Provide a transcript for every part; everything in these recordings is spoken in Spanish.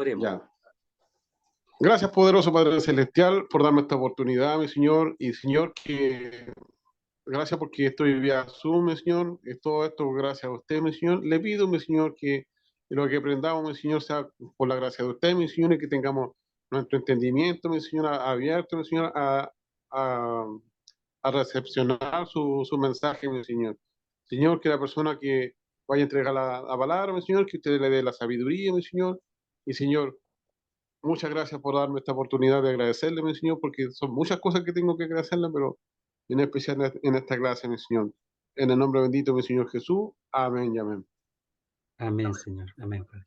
Oremos. Ya. Gracias, poderoso Padre Celestial, por darme esta oportunidad, mi Señor. Y Señor, que gracias porque estoy vía Zoom, mi Señor. Y todo esto gracias a usted, mi Señor. Le pido, mi Señor, que lo que aprendamos, mi Señor, sea por la gracia de usted, mi Señor, y que tengamos nuestro entendimiento, mi Señor, abierto, mi Señor, a, a recepcionar su mensaje, mi Señor. Señor, que la persona que vaya a entregar la palabra, mi Señor, que usted le dé la sabiduría, mi Señor. Y Señor, muchas gracias por darme esta oportunidad de agradecerle, mi Señor, porque son muchas cosas que tengo que agradecerle, pero en especial en esta clase, mi Señor. En el nombre bendito, mi Señor Jesús. Amén y amén. Amén, Señor. Amén, Padre.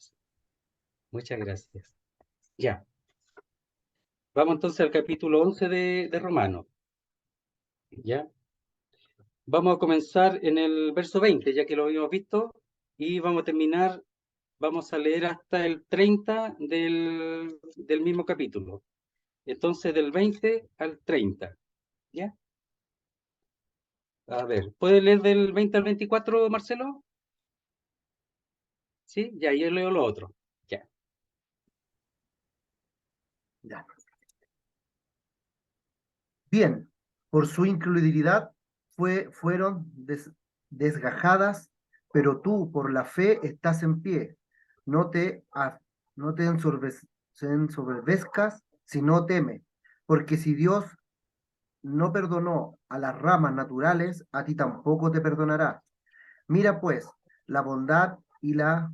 Muchas gracias. Ya. Vamos entonces al capítulo 11 de Romanos. ¿Ya? Vamos a comenzar en el verso 20, ya que lo habíamos visto, y vamos a terminar, vamos a leer hasta el 30 del mismo capítulo. Entonces, del 20 al 30. ¿Ya? A ver, ¿puede leer del 20 al 24, Marcelo? Sí, ya, yo leo lo otro. Ya. Ya. Bien, por su incredulidad fueron desgajadas, pero tú por la fe estás en pie. No te, no te ensoberbezcas, sino teme, porque si Dios no perdonó a las ramas naturales, a ti tampoco te perdonará. Mira pues la bondad y la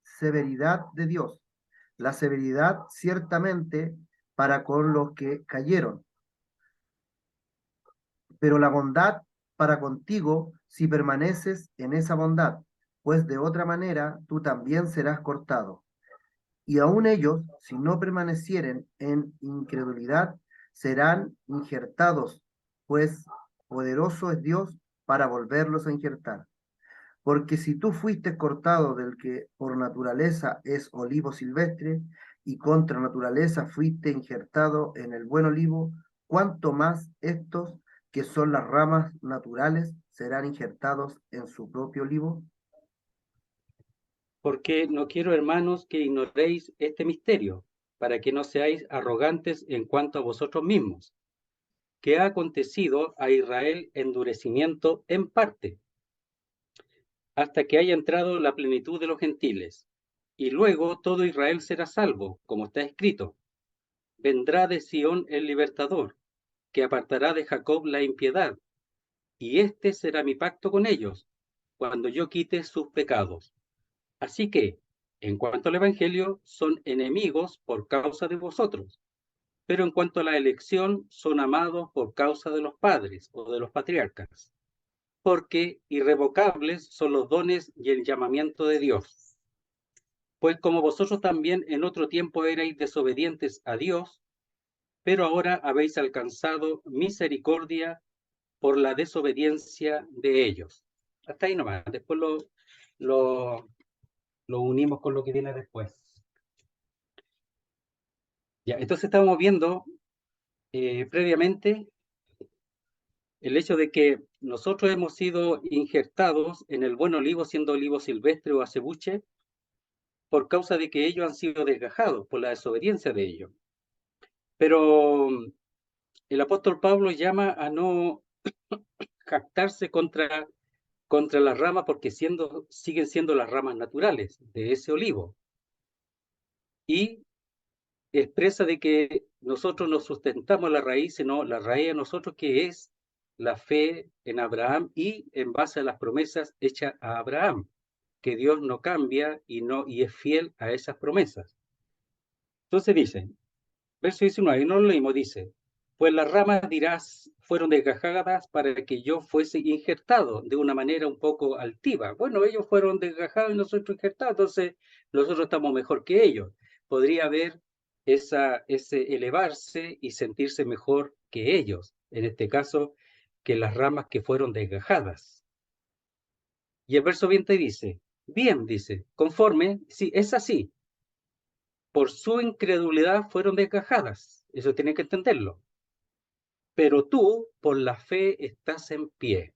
severidad de Dios. La severidad ciertamente para con los que cayeron, pero la bondad para contigo si permaneces en esa bondad, pues de otra manera tú también serás cortado. Y aun ellos, si no permanecieren en incredulidad, serán injertados, pues poderoso es Dios para volverlos a injertar. Porque si tú fuiste cortado del que por naturaleza es olivo silvestre, y contra naturaleza fuiste injertado en el buen olivo, cuánto más estos, que son las ramas naturales, serán injertados en su propio olivo. Porque no quiero, hermanos, que ignoréis este misterio, para que no seáis arrogantes en cuanto a vosotros mismos, que ha acontecido a Israel endurecimiento en parte, hasta que haya entrado la plenitud de los gentiles. Y luego todo Israel será salvo, como está escrito. Vendrá de Sión el libertador, que apartará de Jacob la impiedad, y este será mi pacto con ellos, cuando yo quite sus pecados. Así que, en cuanto al Evangelio, son enemigos por causa de vosotros, pero en cuanto a la elección, son amados por causa de los padres o de los patriarcas, porque irrevocables son los dones y el llamamiento de Dios. Pues como vosotros también en otro tiempo erais desobedientes a Dios, pero ahora habéis alcanzado misericordia por la desobediencia de ellos. Hasta ahí nomás, después lo, lo unimos con lo que viene después. Ya, entonces estamos viendo previamente el hecho de que nosotros hemos sido injertados en el buen olivo, siendo olivo silvestre o acebuche, por causa de que ellos han sido desgajados por la desobediencia de ellos. Pero el apóstol Pablo llama a no jactarse contra las ramas porque siguen siendo las ramas naturales de ese olivo. Y expresa de que nosotros nos sustentamos la raíz, sino la raíz de nosotros que es la fe en Abraham y en base a las promesas hechas a Abraham, que Dios no cambia y es fiel a esas promesas. Entonces dice, verso 19, no lo leímos, dice, pues las ramas, dirás, fueron desgajadas para que yo fuese injertado de una manera un poco altiva. Bueno, ellos fueron desgajados y nosotros injertados, entonces nosotros estamos mejor que ellos. Podría haber ese elevarse y sentirse mejor que ellos, en este caso, que las ramas que fueron desgajadas. Y el verso 20 dice, bien, dice, conforme, sí, es así, por su incredulidad fueron desgajadas, eso tienen que entenderlo, pero tú por la fe estás en pie.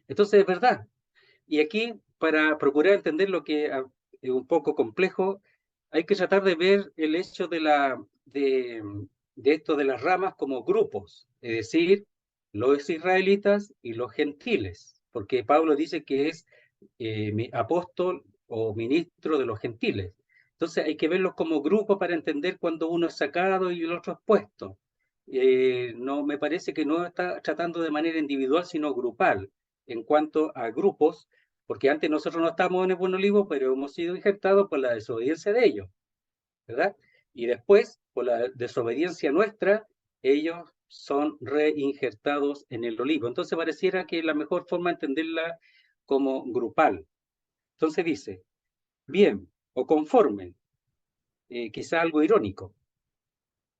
Entonces es verdad, y aquí para procurar entender lo que es un poco complejo, hay que tratar de ver el hecho de esto de las ramas como grupos, es decir, los israelitas y los gentiles, porque Pablo dice que es apóstol o ministro de los gentiles. Entonces hay que verlos como grupos para entender cuando uno es sacado y el otro es puesto. No, me parece que no está tratando de manera individual, sino grupal, en cuanto a grupos, porque antes nosotros no estábamos en el buen olivo, pero hemos sido injertados por la desobediencia de ellos, ¿verdad? Y después, por la desobediencia nuestra, ellos son reinjertados en el olivo. Entonces pareciera que la mejor forma de entenderla como grupal. Entonces dice, bien, o conforme, quizá algo irónico,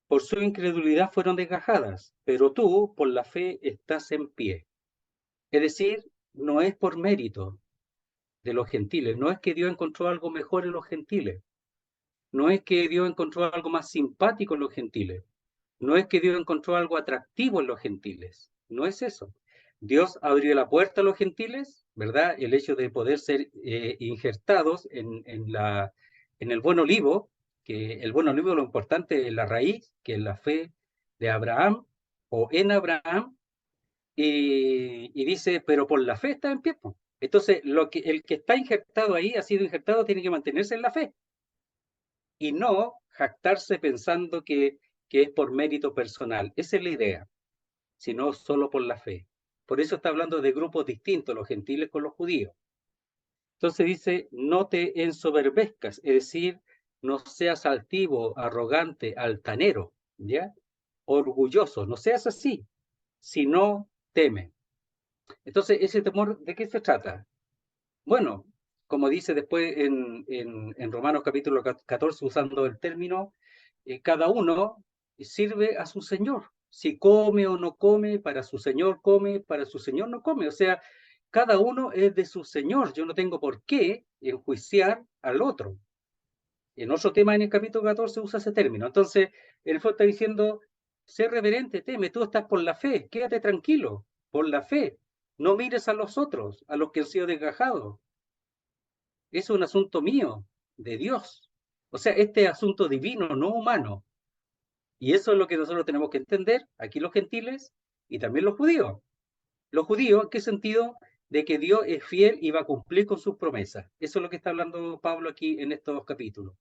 por su incredulidad fueron desgajadas, pero tú por la fe estás en pie. Es decir, no es por mérito de los gentiles, no es que Dios encontró algo mejor en los gentiles, no es que Dios encontró algo más simpático en los gentiles, no es que Dios encontró algo atractivo en los gentiles, no es eso. Dios abrió la puerta a los gentiles, ¿verdad? El hecho de poder ser injertados en el buen olivo, que el buen olivo lo importante es la raíz, que es la fe de Abraham o en Abraham, y dice, pero por la fe está en pie. Entonces, el que está injertado ahí, ha sido injertado, tiene que mantenerse en la fe y no jactarse pensando que es por mérito personal. Esa es la idea, sino solo por la fe. Por eso está hablando de grupos distintos, los gentiles con los judíos. Entonces dice, no te ensoberbezcas, es decir, no seas altivo, arrogante, altanero, ¿ya? Orgulloso, no seas así, sino teme. Entonces, ese temor, ¿de qué se trata? Bueno, como dice después en Romanos capítulo 14, usando el término, cada uno sirve a su Señor. Si come o no come, para su Señor come, para su Señor no come. O sea, cada uno es de su Señor. Yo no tengo por qué enjuiciar al otro. En otro tema, en el capítulo 14, usa ese término. Entonces, el fondo está diciendo, sé reverente, teme, tú estás por la fe, quédate tranquilo, por la fe. No mires a los otros, a los que han sido desgajados. Es un asunto mío, de Dios. O sea, este asunto divino, no humano. Y eso es lo que nosotros tenemos que entender, aquí los gentiles y también los judíos. Los judíos, ¿en qué sentido? De que Dios es fiel y va a cumplir con sus promesas. Eso es lo que está hablando Pablo aquí en estos capítulos.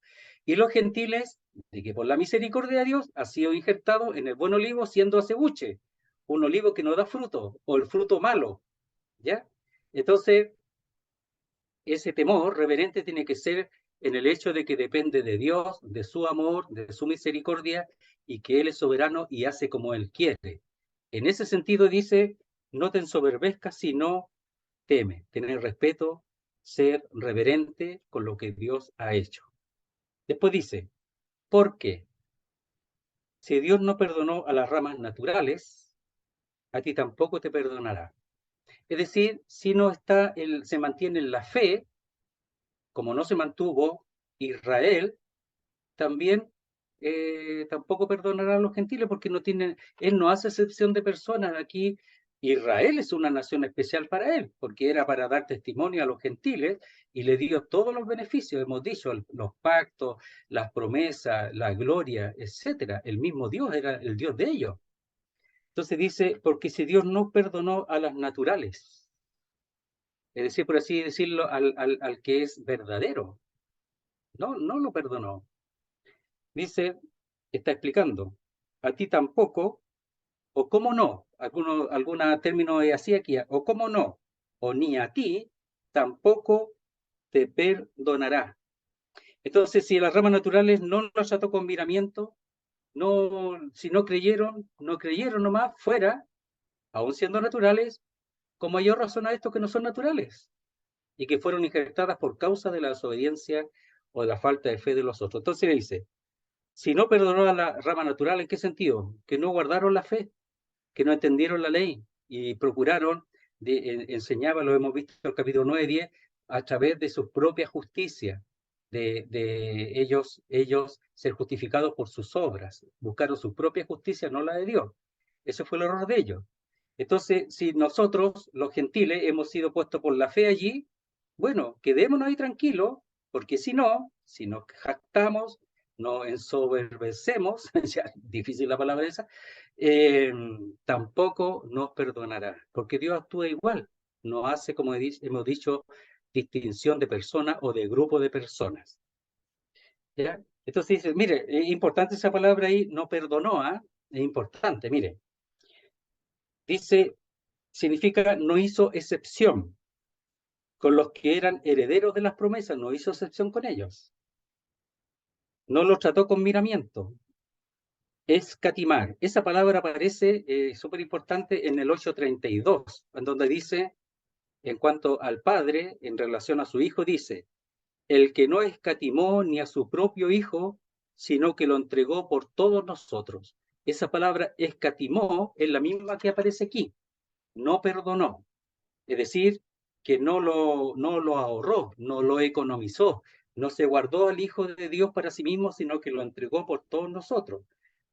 Y los gentiles, de que por la misericordia de Dios ha sido injertado en el buen olivo siendo acebuche, un olivo que no da fruto, o el fruto malo, ¿ya? Entonces, ese temor reverente tiene que ser en el hecho de que depende de Dios, de su amor, de su misericordia, y que Él es soberano y hace como Él quiere. En ese sentido dice, no te ensoberbezcas, sino teme, tener respeto, ser reverente con lo que Dios ha hecho. Después dice, ¿por qué? Si Dios no perdonó a las ramas naturales, a ti tampoco te perdonará. Es decir, si no está, se mantiene en la fe, como no se mantuvo Israel, también tampoco perdonará a los gentiles porque no tienen, él no hace excepción de personas. Aquí Israel es una nación especial para él, porque era para dar testimonio a los gentiles y le dio todos los beneficios, hemos dicho, los pactos, las promesas, la gloria, etcétera. El mismo Dios era el Dios de ellos. Entonces dice, porque si Dios no perdonó a las naturales, es decir, por así decirlo, al que es verdadero, no lo perdonó. Dice, está explicando, a ti tampoco, o cómo no, alguna término es así aquí, o cómo no, o ni a ti tampoco te perdonará. Entonces, si las ramas naturales no las trató con miramiento, no, si no creyeron, no creyeron nomás, fuera, aun siendo naturales, con mayor razón a estos que no son naturales, y que fueron injertadas por causa de la desobediencia o de la falta de fe de los otros. Entonces le dice, si no perdonó a la rama natural, ¿en qué sentido? Que no guardaron la fe, que no entendieron la ley y procuraron, enseñaba, lo hemos visto en el capítulo 9 y 10, a través de su propia justicia, de ellos ser justificados por sus obras, buscaron su propia justicia, no la de Dios. Ese fue el error de ellos. Entonces, si nosotros, los gentiles, hemos sido puestos por la fe allí, bueno, quedémonos ahí tranquilos, Porque si no, si nos jactamos, nos ensoberbecemos, ya, difícil la palabra esa, tampoco nos perdonará, porque Dios actúa igual, no hace, como hemos dicho, distinción de personas o de grupo de personas. ¿Ya? Entonces dice, mire, es importante esa palabra ahí, no perdonó, ¿ah? Es importante, mire. Dice, significa no hizo excepción con los que eran herederos de las promesas, no hizo excepción con ellos. No los trató con miramiento. Escatimar. Esa palabra aparece súper importante en el 8:32, en donde dice, en cuanto al Padre, en relación a su Hijo, dice, el que no escatimó ni a su propio Hijo, sino que lo entregó por todos nosotros. Esa palabra escatimó es la misma que aparece aquí, no perdonó. Es decir, que no lo ahorró, no lo economizó, no se guardó al Hijo de Dios para sí mismo, sino que lo entregó por todos nosotros.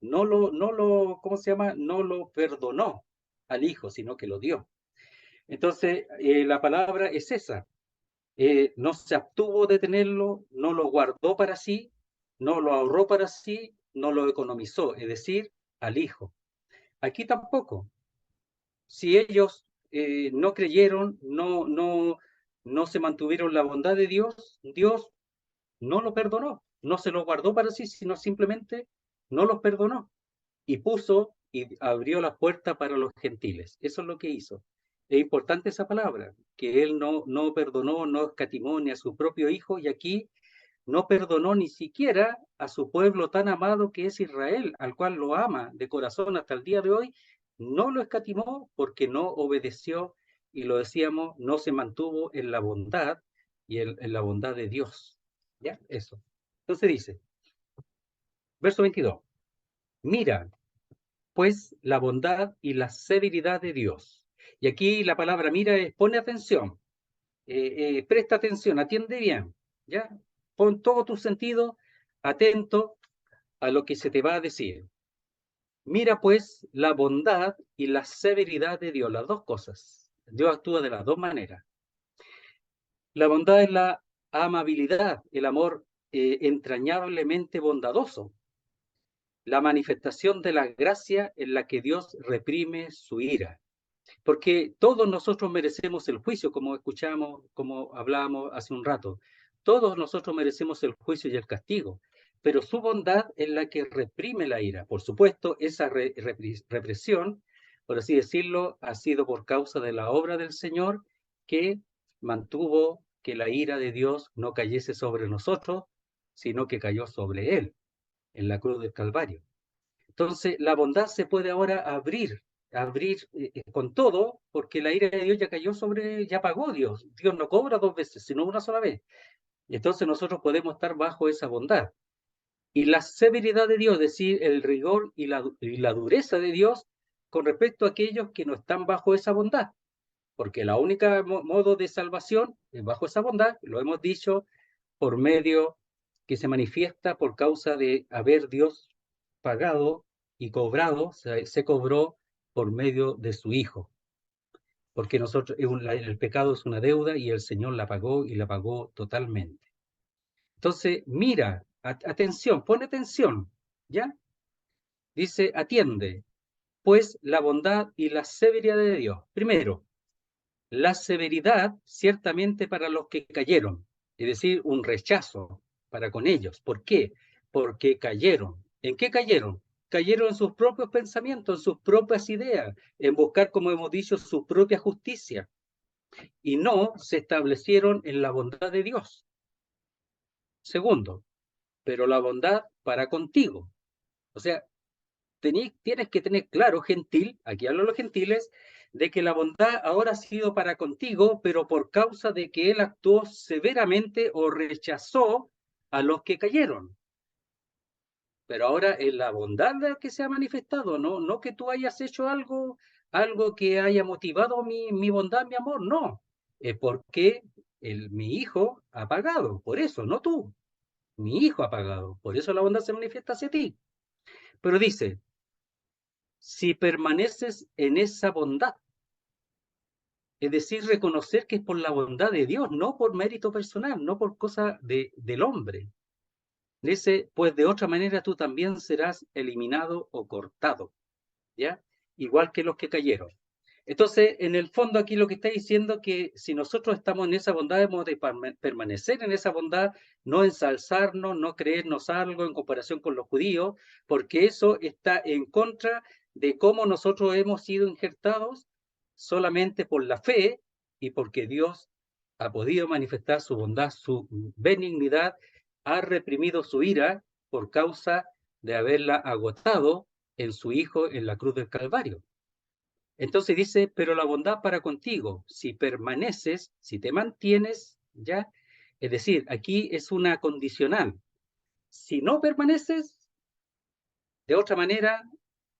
¿Cómo se llama? No lo perdonó al Hijo, sino que lo dio. Entonces, la palabra es esa. No se abstuvo de tenerlo, no lo guardó para sí, no lo ahorró para sí, no lo economizó, es decir, al Hijo. Aquí tampoco. Si ellos no creyeron, no se mantuvieron la bondad de Dios, Dios no lo perdonó, no se lo guardó para sí, sino simplemente no los perdonó y puso y abrió la puerta para los gentiles. Eso es lo que hizo. Es importante esa palabra, que él no perdonó, no escatimó ni a su propio hijo, y aquí no perdonó ni siquiera a su pueblo tan amado que es Israel, al cual lo ama de corazón hasta el día de hoy, no lo escatimó porque no obedeció y lo decíamos, no se mantuvo en la bondad y en la bondad de Dios. ¿Ya? Eso. Entonces dice, verso 22, mira, pues la bondad y la severidad de Dios. Y aquí la palabra mira es pone atención, presta atención, atiende bien, ¿ya? Pon todo tu sentido atento a lo que se te va a decir. Mira pues la bondad y la severidad de Dios, las dos cosas. Dios actúa de las dos maneras. La bondad es la amabilidad, el amor entrañablemente bondadoso, la manifestación de la gracia en la que Dios reprime su ira. Porque todos nosotros merecemos el juicio, como escuchamos, como hablábamos hace un rato. Todos nosotros merecemos el juicio y el castigo, pero su bondad es la que reprime la ira. Por supuesto, esa represión, por así decirlo, ha sido por causa de la obra del Señor que mantuvo que la ira de Dios no cayese sobre nosotros, sino que cayó sobre Él en la cruz del Calvario. Entonces, la bondad se puede ahora abrir con todo, porque la ira de Dios ya cayó sobre, ya pagó Dios. Dios no cobra dos veces, sino una sola vez. Y entonces nosotros podemos estar bajo esa bondad. Y la severidad de Dios, es decir, el rigor y la dureza de Dios con respecto a aquellos que no están bajo esa bondad. Porque la única modo de salvación es bajo esa bondad, lo hemos dicho, por medio que se manifiesta por causa de haber Dios pagado y cobrado, se cobró por medio de su Hijo, porque nosotros el pecado es una deuda y el Señor la pagó y la pagó totalmente. Entonces, mira, atención, pone atención, ¿ya? Dice, atiende, pues la bondad y la severidad de Dios. Primero, la severidad ciertamente para los que cayeron, es decir, un rechazo para con ellos. ¿Por qué? Porque cayeron. ¿En qué cayeron? Cayeron en sus propios pensamientos, en sus propias ideas, en buscar, como hemos dicho, su propia justicia, y no se establecieron en la bondad de Dios. Segundo, pero la bondad para contigo. O sea, tienes que tener claro, gentil, aquí hablo de los gentiles, de que la bondad ahora ha sido para contigo, pero por causa de que él actuó severamente o rechazó a los que cayeron. Pero ahora es la bondad la que se ha manifestado, no que tú hayas hecho algo que haya motivado mi bondad, mi amor, no. Es porque mi hijo ha pagado, por eso, no tú. Mi hijo ha pagado, por eso la bondad se manifiesta hacia ti. Pero dice, si permaneces en esa bondad, Es decir, reconocer que es por la bondad de Dios, no por mérito personal, no por cosa del hombre. Dice, pues de otra manera tú también serás eliminado o cortado, ¿ya? Igual que los que cayeron. Entonces, en el fondo aquí lo que está diciendo que si nosotros estamos en esa bondad, hemos de permanecer en esa bondad, no ensalzarnos, no creernos algo en comparación con los judíos, porque eso está en contra de cómo nosotros hemos sido injertados solamente por la fe y porque Dios ha podido manifestar su bondad, su benignidad, ha reprimido su ira por causa de haberla agotado en su Hijo en la cruz del Calvario. Entonces dice, pero la bondad para contigo, si permaneces, si te mantienes, ¿ya? Es decir, aquí es una condicional. Si no permaneces, de otra manera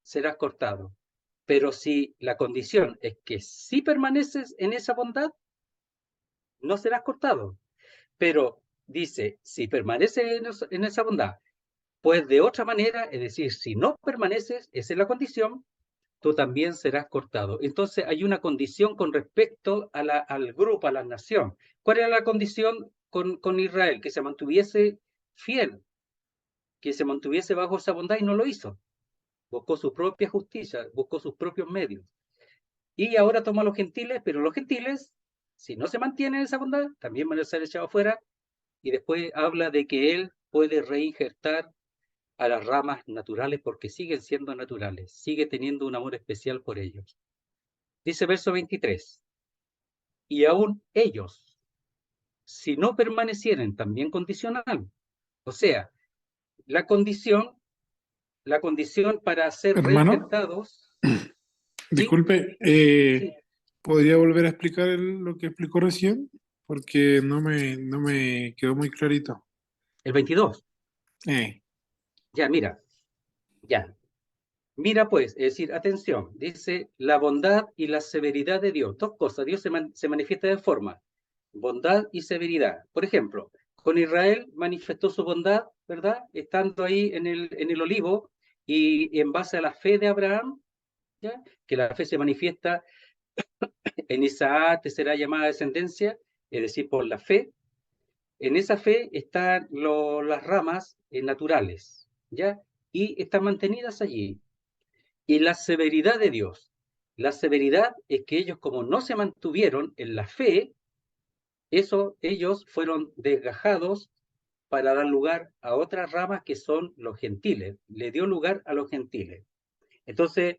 serás cortado. Pero si la condición es que si permaneces en esa bondad, no serás cortado. Pero dice, si permaneces en esa bondad, pues de otra manera, es decir, si no permaneces, esa es la condición, tú también serás cortado. Entonces hay una condición con respecto a al grupo, a la nación. ¿Cuál era la condición con Israel? Que se mantuviese fiel, que se mantuviese bajo esa bondad y no lo hizo. Buscó su propia justicia, buscó sus propios medios. Y ahora toma a los gentiles, pero los gentiles, si no se mantienen en esa bondad, también van a ser echados fuera. Y después habla de que él puede reinjertar a las ramas naturales porque siguen siendo naturales, sigue teniendo un amor especial por ellos. Dice verso 23, y aún ellos, si no permanecieren, también condicional. O sea, la condición, la condición para ser Hermano, reinjertados, ¿sí? disculpe, Sí, ¿podría volver a explicar lo que explicó recién? Porque no me quedó muy clarito. el 22, Eh, ya, mira, ya. Mira pues, es decir, atención, dice la bondad y la severidad de Dios. Dos cosas, Dios se manifiesta de forma, bondad y severidad. Por ejemplo, con Israel manifestó su bondad, ¿verdad? Estando ahí en el olivo y en base a la fe de Abraham, ¿ya? Que la fe se manifiesta en Isaac, te será llamada descendencia, es decir, por la fe. En esa fe están las ramas naturales, ¿ya? Y están mantenidas allí. Y la severidad de Dios. La severidad es que ellos, como no se mantuvieron en la fe, ellos fueron desgajados para dar lugar a otras ramas que son los gentiles. Le dio lugar a los gentiles. Entonces,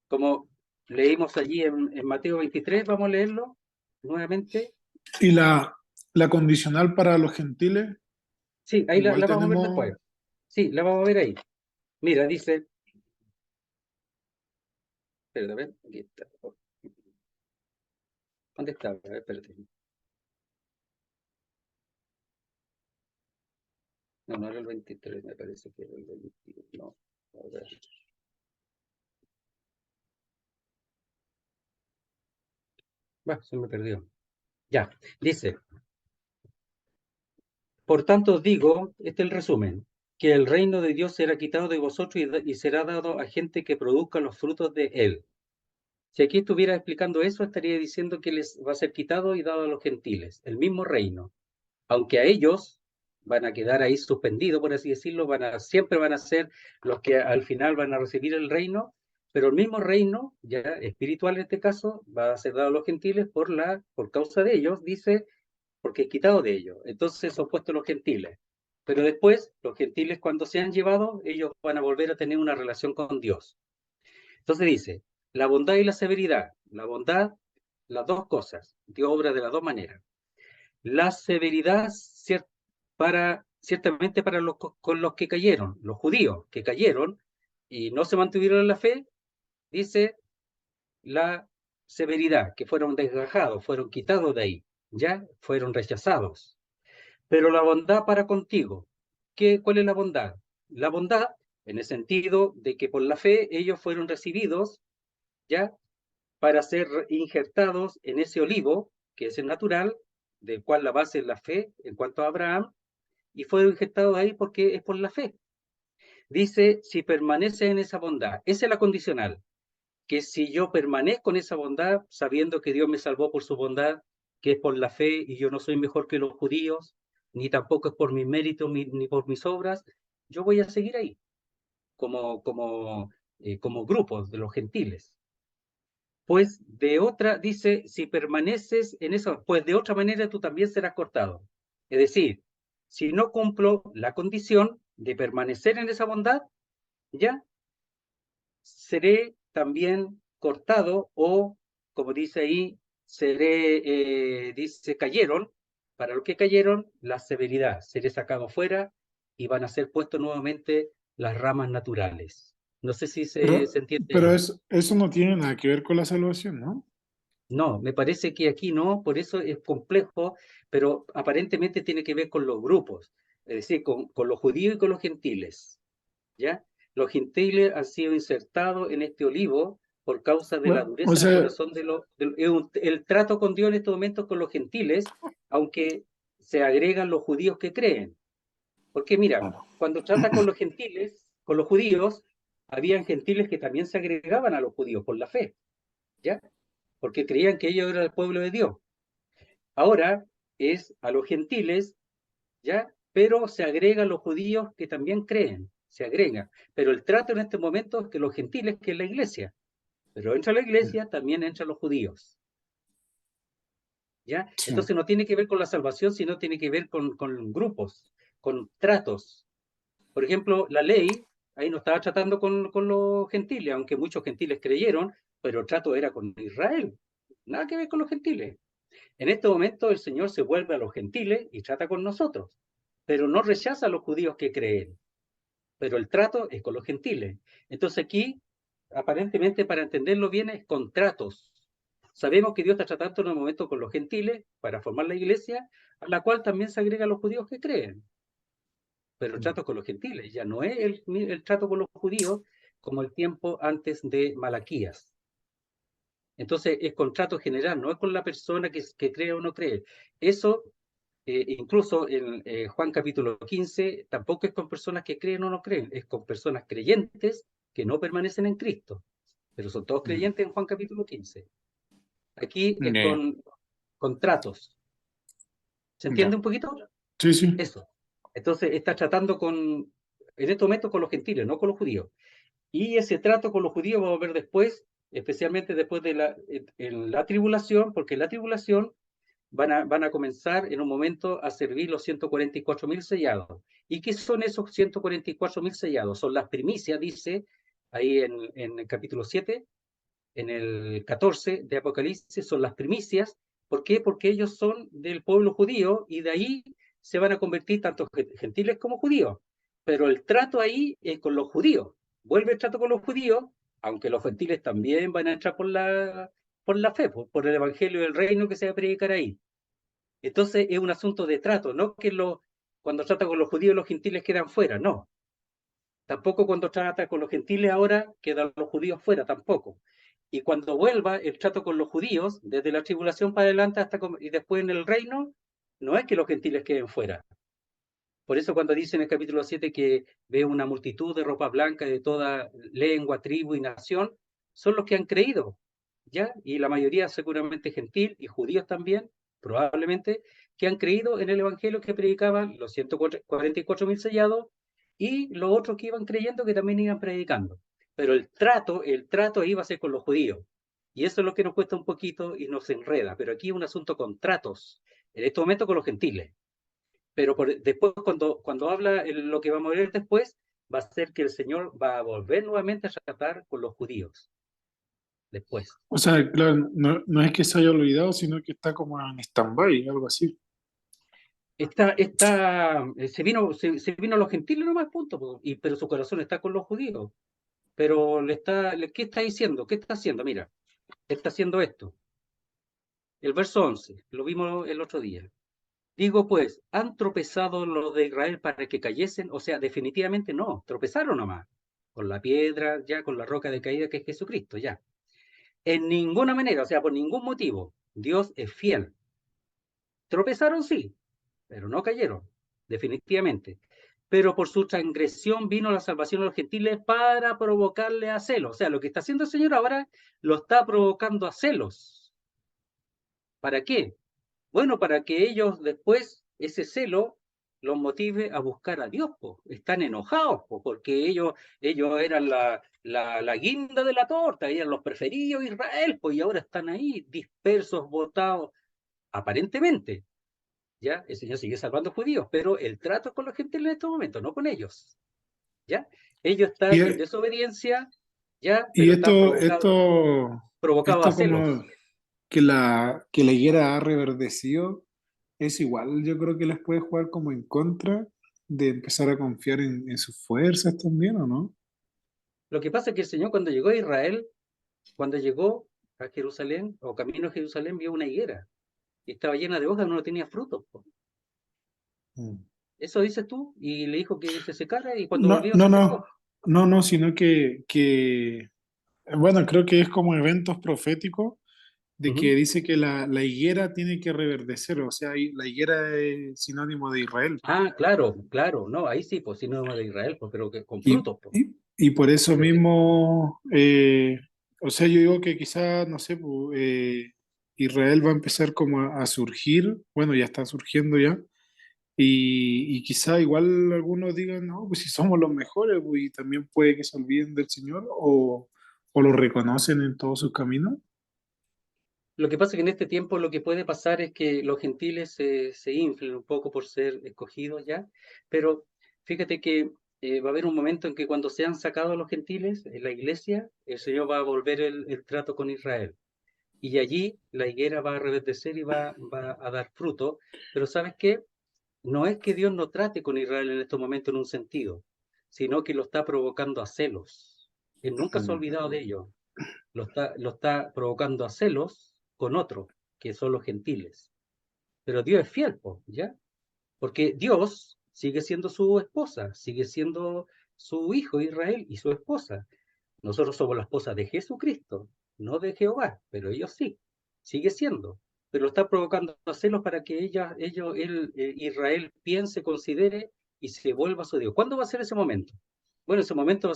como leímos allí en Mateo 23, vamos a leerlo nuevamente. y la condicional para los gentiles, Sí, ahí igual la vamos a ver después. tenemos, Sí, la vamos a ver ahí. Mira, dice, espérate, a ver, aquí está. ¿Dónde está? A ver, espérate. No, no era el 23, me parece que era el 21. No, a ver. Se me perdió. Ya, dice, por tanto os digo, este es el resumen, que el reino de Dios será quitado de vosotros y será dado a gente que produzca los frutos de él. Si aquí estuviera explicando eso, estaría diciendo que les va a ser quitado y dado a los gentiles, el mismo reino. Aunque a ellos van a quedar ahí suspendidos, por así decirlo, siempre van a ser los que al final van a recibir el reino, pero el mismo reino, ya espiritual en este caso, va a ser dado a los gentiles por causa de ellos, dice, porque es quitado de ellos. Entonces son puestos los gentiles. Pero después, los gentiles cuando sean llevados, ellos van a volver a tener una relación con Dios. Entonces dice, la bondad y la severidad. La bondad, las dos cosas. Dios obra de las dos maneras. La severidad ciertamente para con los que cayeron, los judíos que cayeron y no se mantuvieron en la fe, dice la severidad, que fueron desgajados, fueron quitados de ahí, ya fueron rechazados. Pero la bondad para contigo, ¿cuál es la bondad? La bondad en el sentido de que por la fe ellos fueron recibidos, ya, para ser injertados en ese olivo, que es el natural, del cual la base es la fe en cuanto a Abraham, y fueron injertados ahí porque es por la fe. Dice, si permanece en esa bondad, esa es la condicional. que si yo permanezco en esa bondad, sabiendo que Dios me salvó por su bondad, que es por la fe y yo no soy mejor que los judíos, ni tampoco es por mis méritos ni por mis obras, yo voy a seguir ahí, como grupos de los gentiles. Pues de otra, dice, si permaneces en eso, pues de otra manera tú también serás cortado. Es decir, si no cumplo la condición de permanecer en esa bondad, ya seré también cortado o, como dice ahí, dice, cayeron, para los que cayeron, la severidad, seré sacado fuera y van a ser puestos nuevamente las ramas naturales. No sé si Pero, se entiende pero ahí. eso no tiene nada que ver con la salvación, ¿no? No, me parece que aquí no, por eso es complejo, pero aparentemente tiene que ver con los grupos, es decir, con los judíos y con los gentiles, ¿ya? Los gentiles han sido insertados en este olivo por causa de la Bueno, o dureza del sea, corazón el trato con Dios en estos momentos con los gentiles, aunque se agregan los judíos que creen. Porque mira, claro. cuando trata con los gentiles, con los judíos, habían gentiles que también se agregaban a los judíos por la fe, ¿ya? Porque creían que ellos eran el pueblo de Dios. Ahora es a los gentiles, ¿ya? Pero se agregan los judíos que también creen, se agrega. Pero el trato en este momento es que los gentiles, que es la iglesia, pero entra la iglesia, también entran los judíos, ¿ya? Sí. Entonces no tiene que ver con la salvación, sino tiene que ver con grupos, con tratos. Por ejemplo, la ley, ahí no estaba tratando con los gentiles, aunque muchos gentiles creyeron, pero el trato era con Israel, nada que ver con los gentiles. En este momento el Señor se vuelve a los gentiles y trata con nosotros, pero no rechaza a los judíos que creen, pero el trato es con los gentiles. Entonces aquí, aparentemente, para entenderlo bien, es con tratos. Sabemos que Dios está tratando en el momento con los gentiles para formar la iglesia, a la cual también se agrega a los judíos que creen, pero el trato con los gentiles ya no es el trato con los judíos como el tiempo antes de Malaquías. Entonces es contrato general, no es con la persona que cree o no cree. Eso, incluso en Juan capítulo 15, tampoco es con personas que creen o no creen, es con personas creyentes que no permanecen en Cristo, pero son todos creyentes en Juan capítulo 15. Aquí es Ya, con contratos. ¿Se entiende ya. un poquito? Sí, sí. Eso. Entonces está tratando en este momento con los gentiles, no con los judíos. Y ese trato con los judíos va a volver después, especialmente después de en la tribulación, porque en la tribulación van a comenzar en un momento a servir los 144.000 sellados. ¿Y qué son esos 144.000 sellados? Son las primicias, dice ahí en el capítulo 7, en el 14 de Apocalipsis, son las primicias. ¿Por qué? Porque ellos son del pueblo judío y de ahí se van a convertir tanto gentiles como judíos. Pero el trato ahí es con los judíos. Vuelve el trato con los judíos, aunque los gentiles también van a entrar por la fe, por el evangelio del reino que se va a predicar ahí. Entonces es un asunto de trato, no que cuando trata con los judíos los gentiles quedan fuera, no. Tampoco cuando trata con los gentiles ahora quedan los judíos fuera, tampoco. Y cuando vuelva el trato con los judíos, desde la tribulación para adelante y después en el reino, no es que los gentiles queden fuera. Por eso cuando dice en el capítulo 7 que ve una multitud de ropa blanca de toda lengua, tribu y nación, son los que han creído, ¿ya? Y la mayoría seguramente gentil y judíos también, probablemente, que han creído en el evangelio que predicaban los 144.000 sellados y los otros que iban creyendo que también iban predicando. Pero el trato iba a ser con los judíos. Y eso es lo que nos cuesta un poquito y nos enreda. Pero aquí es un asunto con tratos, en este momento con los gentiles. Pero después, cuando habla lo que vamos a ver después, va a ser que el Señor va a volver nuevamente a tratar con los judíos. Después. O sea, claro, no es que se haya olvidado, sino que está como en stand-by, algo así. Se vino a los gentiles nomás, punto, pero su corazón está con los judíos. Pero ¿qué está diciendo? ¿Qué está haciendo? Mira, él está haciendo esto. El verso 11, lo vimos el otro día. Digo pues, ¿han tropezado los de Israel para que cayesen? O sea, definitivamente no, tropezaron nomás. Con la piedra, ya con la roca de caída que es Jesucristo, ya. En ninguna manera, o sea, por ningún motivo, Dios es fiel. Tropezaron sí, pero no cayeron, definitivamente. pero por su transgresión vino la salvación a los gentiles para provocarle a celos. O sea, lo que está haciendo el Señor ahora lo está provocando a celos. ¿Para qué? Bueno, para que ellos después, ese celo, los motive a buscar a Dios, po. Están enojados, po, porque ellos eran la guinda de la torta, eran los preferidos de Israel, pues, y ahora están ahí dispersos, botados, aparentemente. ¿Ya? El Señor sigue salvando judíos, pero el trato es con la gente en este momento, no con ellos. ¿Ya? Ellos Y, están en desobediencia, ¿ya? y Pero están provocados a esto como celos. que la higuera ha reverdecido, es igual, yo creo que les puede jugar como en contra de empezar a confiar en sus fuerzas también, ¿o no? Lo que pasa es que el Señor cuando llegó a Israel, cuando llegó a Jerusalén, o camino a Jerusalén, vio una higuera, y estaba llena de hojas, no tenía frutos, po. Mm. Eso dices tú, y le dijo que se secara, y cuando No, volvió no, se no, secó. no, sino bueno, creo que es como eventos proféticos de que Ujú. dice que la higuera tiene que reverdecer, o sea, la higuera es sinónimo de Israel. Ah, claro, claro, no, ahí sí, pues sí, no de Israel, pues, pero que con Y, frutos, pues. y por eso Pero que, mismo, o sea, yo digo que quizás, no sé, pues, Israel va a empezar como a surgir, bueno, ya está surgiendo ya, y quizá igual algunos digan, no, pues si somos los mejores, pues, y también puede que se olviden del Señor o lo reconocen en todos sus caminos. lo que pasa es que en este tiempo lo que puede pasar es que los gentiles se inflen un poco por ser escogidos ya, pero fíjate que va a haber un momento en que cuando sean sacados los gentiles en la iglesia, el Señor va a volver el trato con Israel. Y allí la higuera va a reverdecer y va a dar fruto. Pero ¿sabes qué? No es que Dios no trate con Israel en estos momentos en un sentido, sino que lo está provocando a celos. Él nunca se ha Mm. olvidado de ello. Lo está provocando a celos con otro, que son los gentiles. Pero Dios es fiel, po, ¿ya? Porque Dios sigue siendo su esposa, sigue siendo su hijo Israel y su esposa. Nosotros somos la esposa de Jesucristo, no de Jehová, pero ellos sí, sigue siendo. Pero está provocando a celos para que Israel piense, considere y se vuelva a su Dios. ¿Cuándo va a ser ese momento? Bueno, ese momento va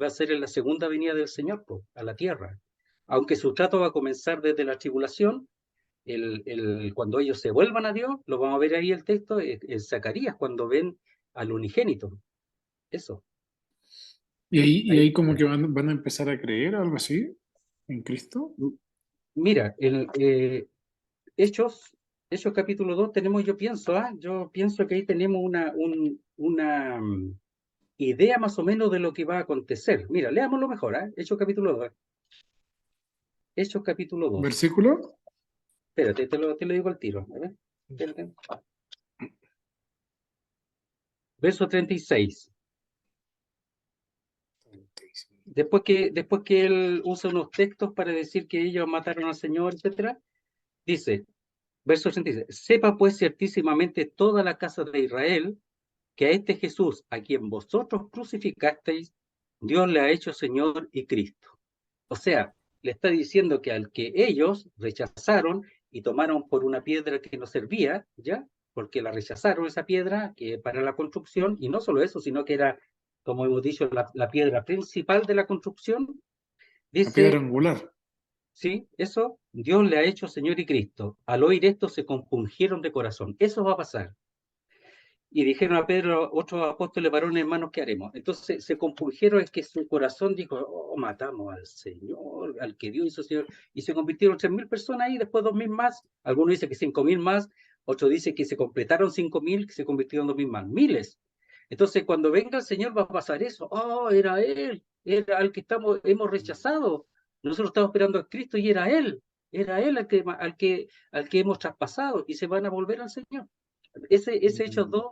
a ser en la segunda venida del Señor, po, a la tierra. Aunque su trato va a comenzar desde la tribulación, cuando ellos se vuelvan a Dios, lo vamos a ver ahí el texto, en Zacarías, cuando ven al unigénito. Eso. Y ahí Ahí, como que van a empezar a creer, algo así, en Cristo. mira, Hechos, Hechos capítulo 2 tenemos, yo pienso que ahí tenemos una idea más o menos de lo que va a acontecer. Mira, leámoslo mejor, ¿ah? Hechos capítulo 2. Hechos capítulo 2. Versículo. Espérate, te lo digo al tiro. A ver, espérate. Verso 36. Después que él usa unos textos para decir que ellos mataron al Señor, etcétera, dice, verso 36, sepa pues ciertísimamente toda la casa de Israel que a este Jesús, a quien vosotros crucificasteis, Dios le ha hecho Señor y Cristo. O sea, le está diciendo que al que ellos rechazaron y tomaron por una piedra que no servía, ¿ya? Porque la rechazaron esa piedra que para la construcción, y no solo eso, sino que era, como hemos dicho, la piedra principal de la construcción, La piedra dice, angular. sí, eso, Dios le ha hecho Señor y Cristo. Al oír esto se compungieron de corazón. Eso va a pasar. Y dijeron a Pedro, otros apóstoles varones hermanos, ¿qué haremos? Entonces se compungieron, es que su corazón dijo, oh, matamos al Señor, al que Dios hizo Señor, y se convirtieron 3.000 personas ahí, después 2.000 más, algunos dicen que 5.000 más, otros dicen que se completaron 5.000, que se convirtieron 2.000 más, miles. Entonces cuando venga el Señor va a pasar eso, oh, era Él, era al que hemos rechazado, nosotros estamos esperando a Cristo y era Él al que hemos traspasado, y se van a volver al Señor. Ese Hechos 2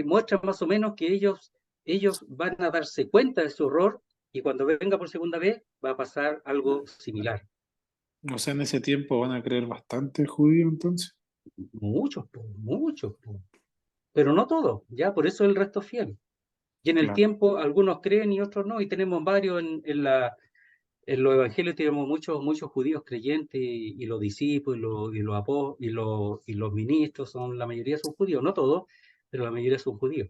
muestra más o menos que ellos van a darse cuenta de su error y cuando venga por segunda vez va a pasar algo similar. O sea, en ese tiempo van a creer bastante judío entonces. Muchos, muchos, pero no todos, ya por eso el resto es fiel. Y en el Claro. tiempo algunos creen y otros no, y tenemos varios en los evangelios, tenemos muchos judíos creyentes y los discípulos y los ministros, la mayoría son judíos, no todos, pero la mayoría son judíos.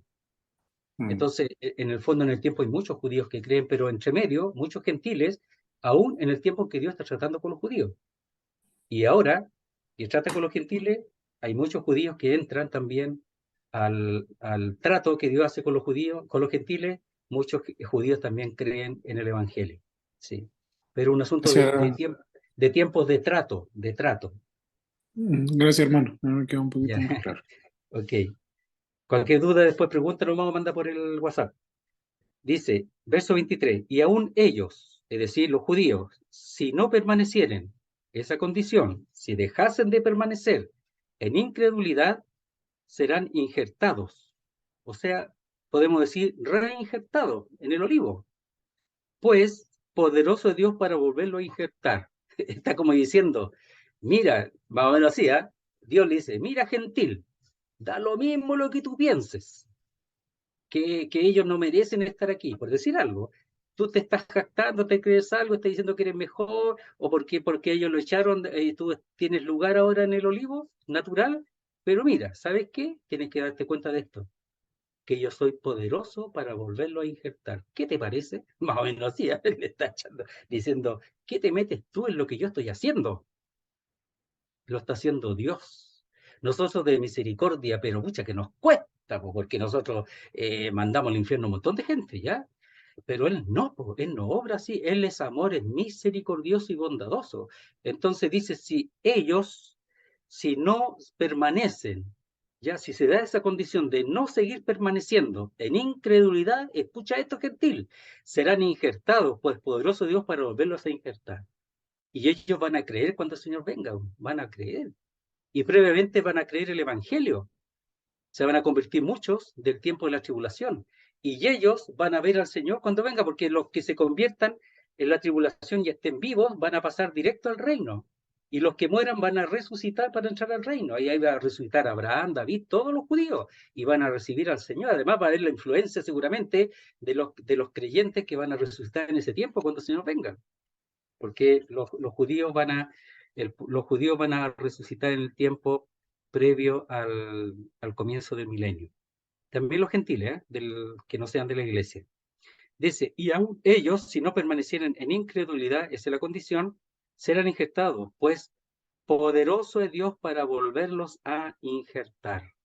Entonces, en el fondo, en el tiempo hay muchos judíos que creen, pero entre medio, muchos gentiles, aún en el tiempo en que Dios está tratando con los judíos. Y ahora, que trata con los gentiles, hay muchos judíos que entran también al trato que Dios hace con los judíos, con los gentiles. Muchos judíos también creen en el Evangelio. Sí. Pero un asunto Gracias, de tiempos de trato, de trato. gracias, hermano. Me queda un poquito Ya, más claro. ok. Cualquier duda después pregunta, nos vamos a mandar por el WhatsApp. Dice, verso 23, y aún ellos, es decir, los judíos, si no permanecieren esa condición, si dejasen de permanecer en incredulidad, serán injertados. O sea, podemos decir reinjertados en el olivo. Pues poderoso es Dios para volverlo a injertar. Está como diciendo, mira, más o menos así, ¿eh? Dios le dice, mira gentil, da lo mismo lo que tú pienses, que ellos no merecen estar aquí, por decir algo. Tú te estás jactando, te crees algo, estás diciendo que eres mejor, o porque ellos lo echaron y tú tienes lugar ahora en el olivo natural. Pero mira, ¿sabes qué? Tienes que darte cuenta de esto, que yo soy poderoso para volverlo a injertar. ¿Qué te parece? Más o menos así, ¿eh? Le está echando, diciendo, ¿qué te metes tú en lo que yo estoy haciendo? Lo está haciendo Dios. Nosotros de misericordia, pero mucha que nos cuesta, porque nosotros mandamos al infierno a un montón de gente, ¿ya? Pero Él no, Él no obra así. Él es amor, es misericordioso y bondadoso. Entonces dice, si no permanecen, ya, si se da esa condición de no seguir permaneciendo en incredulidad, escucha esto, gentil, serán injertados, pues poderoso Dios para volverlos a injertar. Y ellos van a creer cuando el Señor venga, van a creer. Y previamente van a creer el Evangelio. Se van a convertir muchos del tiempo de la tribulación. Y ellos van a ver al Señor cuando venga, porque los que se conviertan en la tribulación y estén vivos van a pasar directo al reino. Y los que mueran van a resucitar para entrar al reino. Ahí va a resucitar Abraham, David, todos los judíos. Y van a recibir al Señor. Además va a haber la influencia seguramente de los creyentes que van a resucitar en ese tiempo cuando el Señor venga, porque los judíos van a resucitar en el tiempo previo al comienzo del milenio. También los gentiles, que no sean de la iglesia. Dice, y aún ellos, si no permanecieran en incredulidad, esa es la condición, serán injertados, pues poderoso es Dios para volverlos a injertar.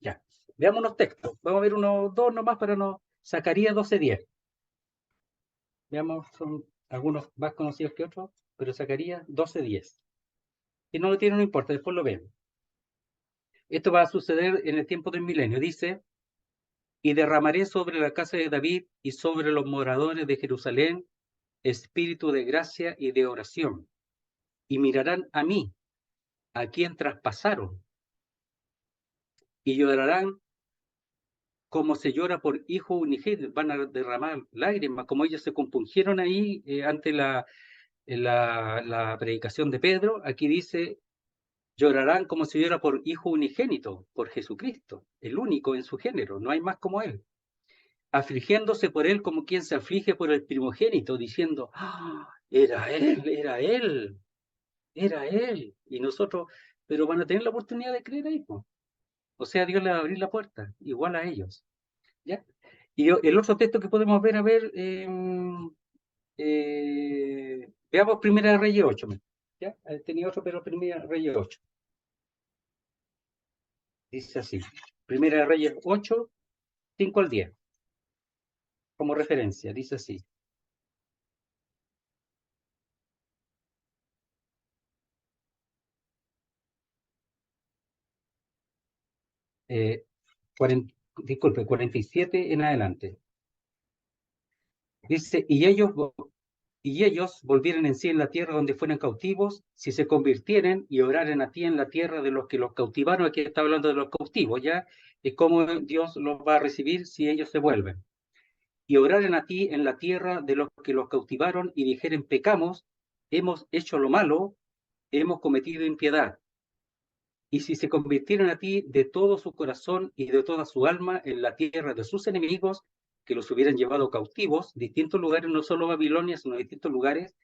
Ya, veamos los textos. Vamos a ver unos dos nomás para no. Zacarías 12:10. Veamos, son algunos más conocidos que otros, pero Zacarías 12:10. Si no lo tiene, no importa, después lo ven. Esto va a suceder en el tiempo del milenio. Dice, y derramaré sobre la casa de David y sobre los moradores de Jerusalén espíritu de gracia y de oración. Y mirarán a mí, a quien traspasaron, y llorarán como se llora por hijo unigénito. Van a derramar lágrimas, como ellos se compungieron ahí ante la predicación de Pedro. Aquí dice, llorarán como si llora por hijo unigénito, por Jesucristo, el único en su género, no hay más como él. Afligiéndose por él como quien se aflige por el primogénito, diciendo, ¡ah! Era él, era él, era él. Y nosotros, pero van a tener la oportunidad de creer ahí, pues. O sea, Dios le va a abrir la puerta, igual a ellos. ¿Ya? Y el otro texto que podemos ver, veamos Primera de Reyes 8. ¿Ya? Tenía otro, pero Primera de Reyes 8. Dice así, Primera de Reyes 8, 5 al 10, como referencia, dice así. 47 en adelante. Dice, y ellos volvieran en sí en la tierra donde fueran cautivos, si se convirtieren y oraran a ti en la tierra de los que los cautivaron. Aquí está hablando de los cautivos, ¿ya? Y cómo Dios los va a recibir si ellos se vuelven. Y oraren a ti en la tierra de los que los cautivaron y dijeren, pecamos, hemos hecho lo malo, hemos cometido impiedad. Y si se convirtieran a ti de todo su corazón y de toda su alma en la tierra de sus enemigos, que los hubieran llevado cautivos, distintos lugares, no solo Babilonia, sino distintos lugares,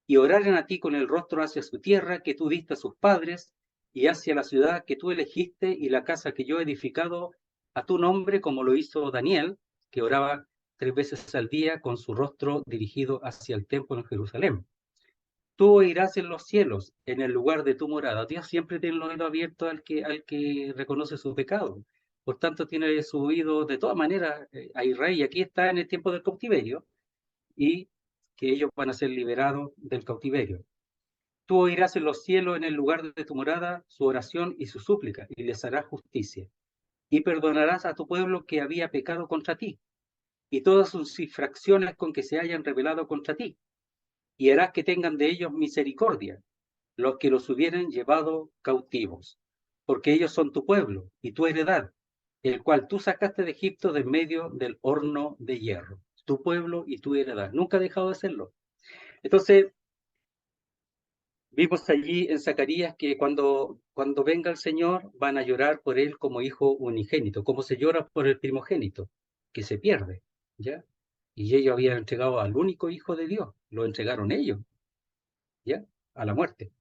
y oraran a ti con el rostro hacia su tierra que tú diste a sus padres, y hacia la ciudad que tú elegiste y la casa que yo he edificado a tu nombre, como lo hizo Daniel, que oraba 3 veces al día con su rostro dirigido hacia el templo en Jerusalén. Tú oirás en los cielos, en el lugar de tu morada. Dios siempre tiene el oído abierto al que reconoce su pecado. Por tanto, tiene su oído de todas maneras a Israel. Y aquí está en el tiempo del cautiverio y que ellos van a ser liberados del cautiverio. Tú oirás en los cielos, en el lugar de tu morada, su oración y su súplica, y les harás justicia. Y perdonarás a tu pueblo que había pecado contra ti, y todas sus infracciones con que se hayan rebelado contra ti. Y harás que tengan de ellos misericordia, los que los hubieran llevado cautivos, porque ellos son tu pueblo y tu heredad, el cual tú sacaste de Egipto de medio del horno de hierro. Tu pueblo y tu heredad. Nunca ha dejado de serlo. Entonces, vimos allí en Zacarías que cuando venga el Señor van a llorar por él como hijo unigénito, como se llora por el primogénito, que se pierde, ¿ya? Y ellos habían entregado al único hijo de Dios, lo entregaron ellos, ¿ya? A la muerte.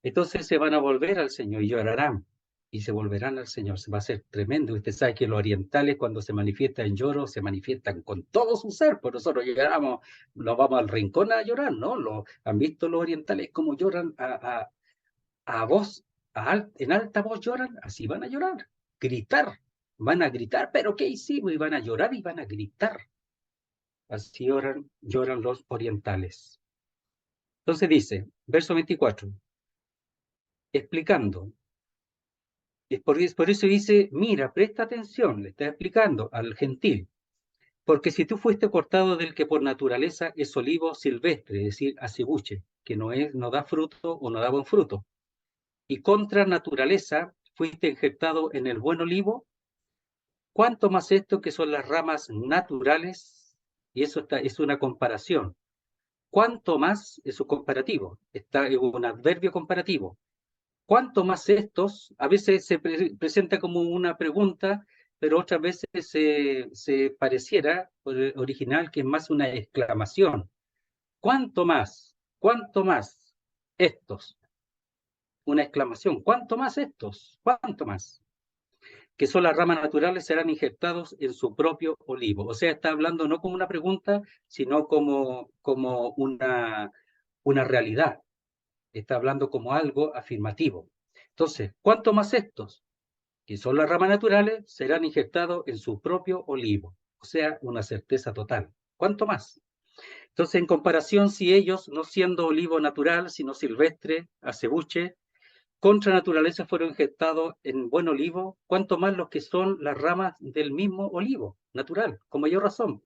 Entonces se van a volver al Señor y llorarán y se volverán al Señor. Va a ser tremendo. Usted sabe que los orientales cuando se manifiestan en lloro se manifiestan con todo su ser. Por nosotros lloramos, nos vamos al rincón a llorar, ¿no? ¿Han visto los orientales cómo lloran a voz, en alta voz lloran? Así van a llorar, gritar. Van a gritar, pero ¿qué hicimos? Y van a llorar y van a gritar. Así lloran los orientales. Entonces dice, verso 24, explicando. Por eso dice, mira, presta atención, le está explicando al gentil, porque si tú fuiste cortado del que por naturaleza es olivo silvestre, es decir, acebuche, que no da fruto o no da buen fruto, y contra naturaleza fuiste injertado en el buen olivo, cuánto más esto que son las ramas naturales, y eso es una comparación, cuánto más es un comparativo, está en un adverbio comparativo. ¿Cuánto más estos? A veces se presenta como una pregunta, pero otras veces se pareciera por el original que es más una exclamación. ¿Cuánto más? ¿Cuánto más estos? Una exclamación. ¿Cuánto más estos? ¿Cuánto más? Que son las ramas naturales serán injertados en su propio olivo. O sea, está hablando no como una pregunta, sino como una realidad. Está hablando como algo afirmativo. Entonces, ¿cuánto más estos, que son las ramas naturales, serán injertados en su propio olivo? O sea, una certeza total. ¿Cuánto más? Entonces, en comparación, si ellos, no siendo olivo natural, sino silvestre, acebuche, contra naturaleza fueron injertados en buen olivo, ¿cuánto más los que son las ramas del mismo olivo natural, con mayor razón?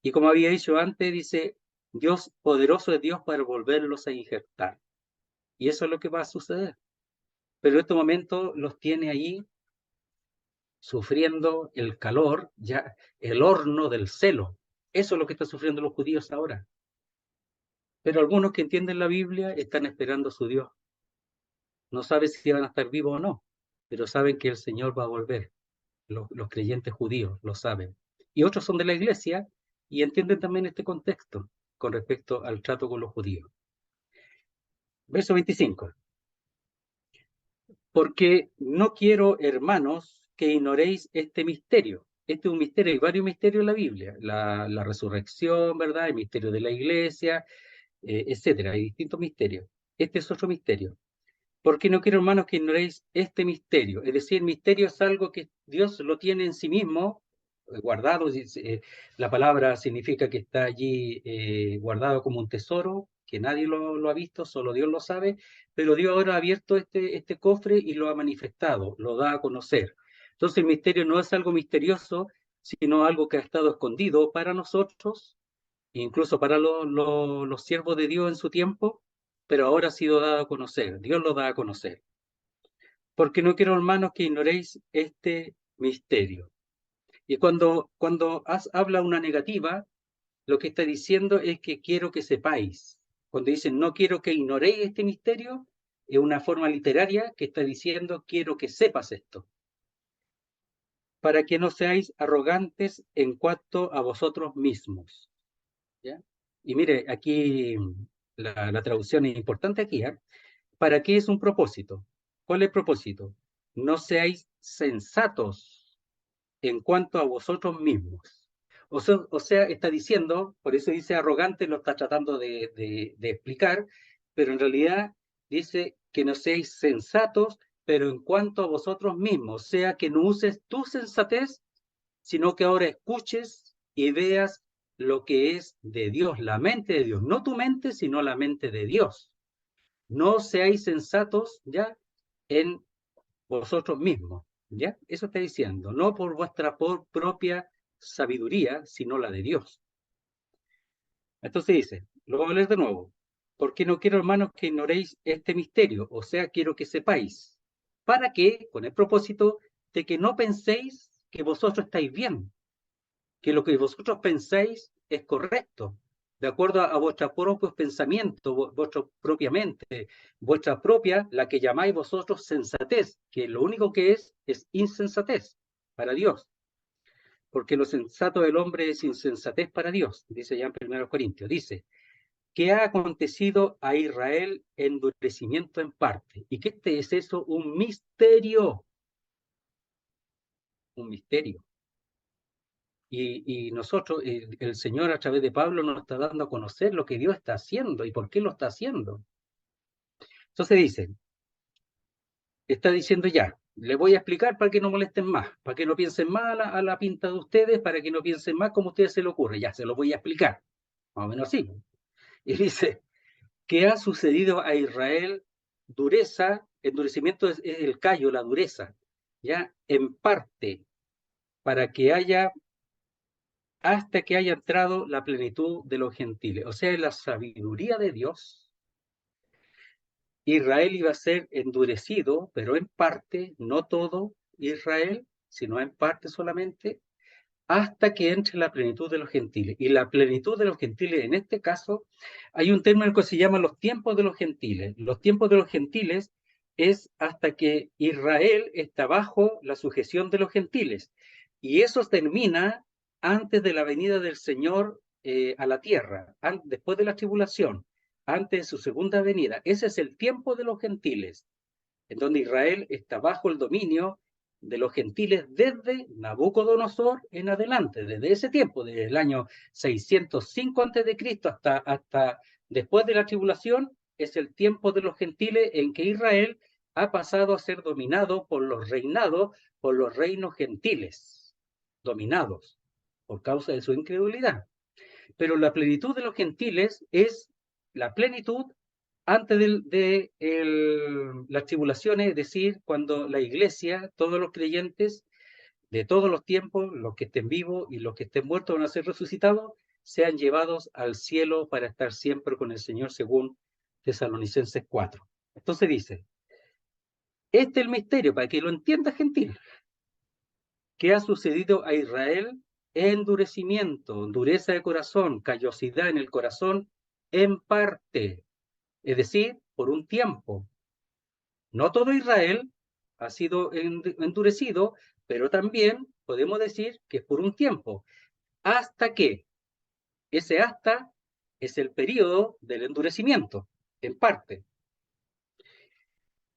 Y como había dicho antes, dice, Dios poderoso es Dios para volverlos a injertar. Y eso es lo que va a suceder. Pero en este momento los tiene ahí sufriendo el calor, ya el horno del celo. Eso es lo que están sufriendo los judíos ahora. Pero algunos que entienden la Biblia están esperando a su Dios. No saben si van a estar vivos o no, pero saben que el Señor va a volver. Los creyentes judíos lo saben. Y otros son de la iglesia y entienden también este contexto con respecto al trato con los judíos. Verso 25. Porque no quiero, hermanos, que ignoréis este misterio. Este es un misterio, hay varios misterios en la Biblia, la resurrección, ¿verdad? El misterio de la iglesia, etcétera, hay distintos misterios. Este es otro misterio. Porque no quiero, hermanos, que ignoréis este misterio. Es decir, el misterio es algo que Dios lo tiene en sí mismo, guardado. La palabra significa que está allí guardado como un tesoro, que nadie lo ha visto, solo Dios lo sabe, pero Dios ahora ha abierto este cofre y lo ha manifestado, lo da a conocer. Entonces el misterio no es algo misterioso, sino algo que ha estado escondido para nosotros, incluso para los siervos de Dios en su tiempo, pero ahora ha sido dado a conocer, Dios lo da a conocer. Porque no quiero, hermanos, que ignoréis este misterio. Y cuando habla una negativa, lo que está diciendo es que quiero que sepáis. Cuando dicen no quiero que ignoréis este misterio, es una forma literaria que está diciendo quiero que sepas esto. Para que no seáis arrogantes en cuanto a vosotros mismos. ¿Ya? Y mire, aquí la traducción es importante aquí. ¿Eh? ¿Para qué es un propósito? ¿Cuál es el propósito? No seáis sensatos en cuanto a vosotros mismos. O sea, está diciendo, por eso dice arrogante, lo está tratando de explicar, pero en realidad dice que no seáis sensatos, pero en cuanto a vosotros mismos, o sea, que no uses tu sensatez, sino que ahora escuches y veas lo que es de Dios, la mente de Dios, no tu mente, sino la mente de Dios. No seáis sensatos ya en vosotros mismos, ¿ya? Eso está diciendo, no por vuestra propia sabiduría, sino la de Dios. Entonces dice, lo voy a leer de nuevo, porque no quiero, hermanos, que ignoréis este misterio, o sea, quiero que sepáis, para que, con el propósito de que no penséis que vosotros estáis bien, que lo que vosotros pensáis es correcto, de acuerdo a vuestros propios pensamientos, vuestra propia mente, vuestra propia, la que llamáis vosotros sensatez, que lo único que es insensatez para Dios, porque lo sensato del hombre es insensatez para Dios, dice ya en 1 Corintios, dice, ¿qué ha acontecido a Israel? Endurecimiento en parte. ¿Y qué es eso? Un misterio. Un misterio. Y nosotros, el Señor a través de Pablo nos está dando a conocer lo que Dios está haciendo y por qué lo está haciendo. Entonces dice, está diciendo ya, le voy a explicar para que no molesten más, para que no piensen más a la pinta de ustedes, para que no piensen más como a ustedes se les ocurre, ya se lo voy a explicar, más o menos así. Y dice, ¿qué ha sucedido a Israel? Dureza, endurecimiento es el callo, la dureza, ya en parte, para que haya hasta que haya entrado la plenitud de los gentiles. O sea, en la sabiduría de Dios, Israel iba a ser endurecido, pero en parte, no todo Israel, sino en parte solamente, hasta que entre la plenitud de los gentiles. Y la plenitud de los gentiles, en este caso, hay un término que se llama los tiempos de los gentiles. Los tiempos de los gentiles es hasta que Israel está bajo la sujeción de los gentiles. Y eso termina antes de la venida del Señor a la tierra, después de la tribulación, antes de su segunda venida. Ese es el tiempo de los gentiles, en donde Israel está bajo el dominio de los gentiles desde Nabucodonosor en adelante, desde ese tiempo, desde el año 605 a.C. hasta después de la tribulación, es el tiempo de los gentiles en que Israel ha pasado a ser dominado por los reinados, por los reinos gentiles, dominados por causa de su incredulidad. Pero la plenitud de los gentiles es la plenitud antes las tribulaciones, es decir, cuando la iglesia, todos los creyentes de todos los tiempos, los que estén vivos y los que estén muertos van a ser resucitados, sean llevados al cielo para estar siempre con el Señor, según Tesalonicenses 4. Entonces dice, este es el misterio, para que lo entienda gentil, que ha sucedido a Israel: endurecimiento, dureza de corazón, callosidad en el corazón, en parte, es decir, por un tiempo. No todo Israel ha sido endurecido, pero también podemos decir que es por un tiempo. ¿Hasta qué? Ese hasta es el periodo del endurecimiento, en parte.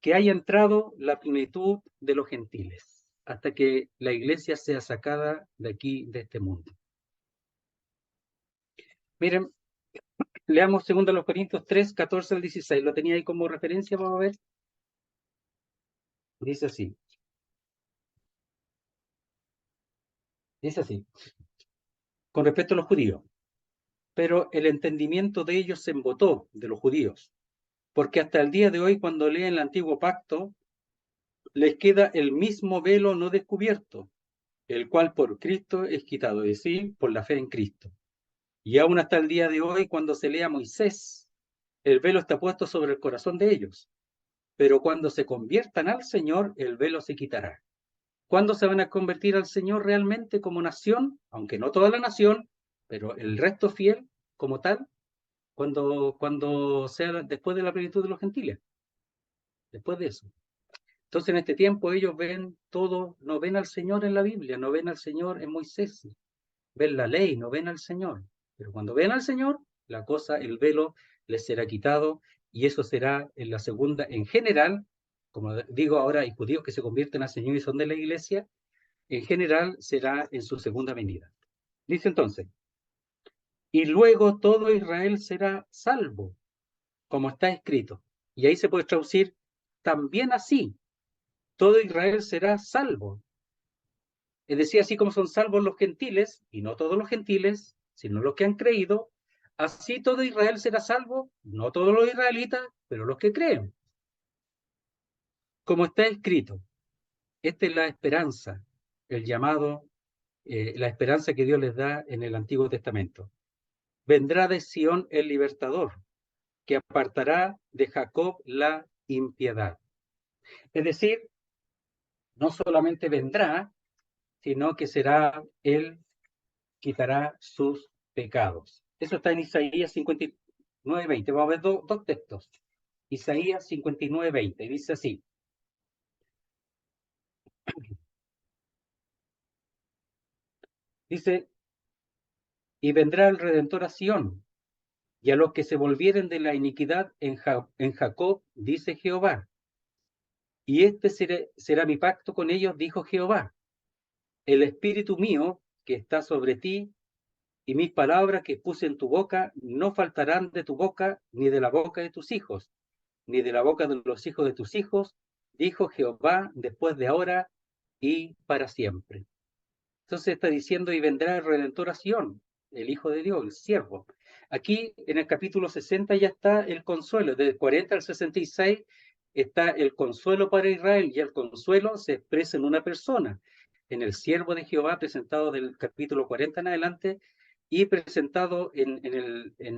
Que haya entrado la plenitud de los gentiles, hasta que la iglesia sea sacada de aquí, de este mundo. Miren, leamos 2 Corintios 3, 14 al 16. ¿Lo tenía ahí como referencia? Vamos a ver. Dice así. Dice así. Con respecto a los judíos. Pero el entendimiento de ellos se embotó, de los judíos, porque hasta el día de hoy, cuando leen el antiguo pacto, les queda el mismo velo no descubierto, el cual por Cristo es quitado, es decir, por la fe en Cristo. Y aún hasta el día de hoy, cuando se lea Moisés, el velo está puesto sobre el corazón de ellos, pero cuando se conviertan al Señor, el velo se quitará. ¿Cuándo se van a convertir al Señor realmente como nación? Aunque no toda la nación, pero el resto fiel como tal, cuando sea después de la plenitud de los gentiles, después de eso. Entonces en este tiempo ellos ven todo, no ven al Señor en la Biblia, no ven al Señor en Moisés, ven la ley, no ven al Señor. Pero cuando ven al Señor, la cosa, el velo les será quitado, y eso será en la segunda, en general, como digo ahora, hay judíos que se convierten al Señor y son de la iglesia, en general será en su segunda venida. Dice entonces, y luego todo Israel será salvo, como está escrito. Y ahí se puede traducir también así, todo Israel será salvo. Es decir, así como son salvos los gentiles, y no todos los gentiles, sino los que han creído, así todo Israel será salvo, no todos los israelitas, pero los que creen. Como está escrito, esta es la esperanza, el llamado, la esperanza que Dios les da en el Antiguo Testamento. Vendrá de Sión el libertador, que apartará de Jacob la impiedad. Es decir, no solamente vendrá, sino que será él, quitará sus pecados. Eso está en Isaías 59:20. Vamos a ver dos textos. Isaías 59:20. Dice así. Dice, y vendrá el Redentor a Sión, y a los que se volvieren de la iniquidad en Jacob, dice Jehová. Y este será mi pacto con ellos, dijo Jehová. El espíritu mío que está sobre ti, y mis palabras que puse en tu boca, no faltarán de tu boca, ni de la boca de tus hijos, ni de la boca de los hijos de tus hijos, dijo Jehová, después de ahora y para siempre. Entonces está diciendo, y vendrá el Redentor a Sión, el Hijo de Dios, el siervo. Aquí en el capítulo 60 ya está el consuelo, del 40 al 66 está el consuelo para Israel, y el consuelo se expresa en una persona, en el siervo de Jehová, presentado del capítulo 40 en adelante, y presentado en